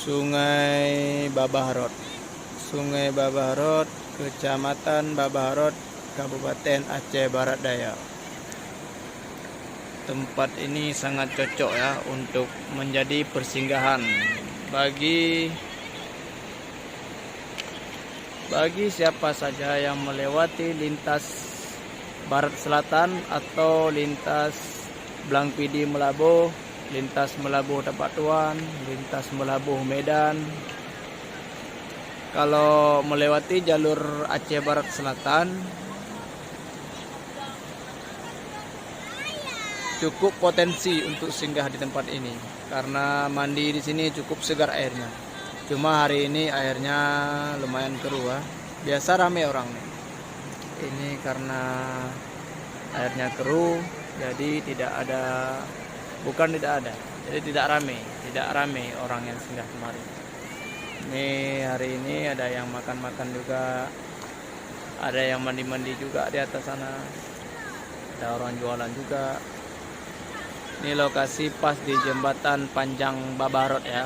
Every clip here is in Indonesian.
Sungai Babahrot. Sungai Babahrot, Kecamatan Babahrot, Kabupaten Aceh Barat Daya. Tempat ini sangat cocok ya untuk menjadi persinggahan bagi siapa saja yang melewati lintas barat selatan atau lintas Blangpidi Melabuh, lintas Melabuh Tapak Tuan, lintas Melabuh Medan. Kalau melewati jalur Aceh Barat Selatan, cukup potensi untuk singgah di tempat ini karena mandi di sini cukup segar airnya. Cuma hari ini airnya lumayan keruh ya. Biasa ramai orang nih. Ini karena airnya keruh, jadi jadi tidak ramai orang yang singgah kemari. Ini hari ini ada yang makan-makan juga, ada yang mandi-mandi juga di atas sana, ada orang jualan juga. Ini lokasi pas di jembatan Panjang Babahrot ya.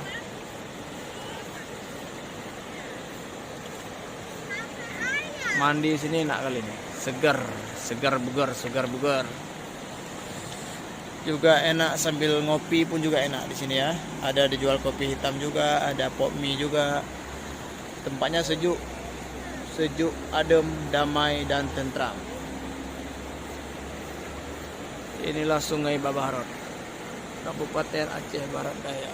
Mandi sini enak kali ini, segar bugar. Juga enak sambil ngopi pun juga enak di sini ya. Ada dijual kopi hitam juga, ada pop mie juga. Tempatnya sejuk, adem, damai dan tentram. Inilah Sungai Babahrot, Kabupaten Aceh Barat Daya.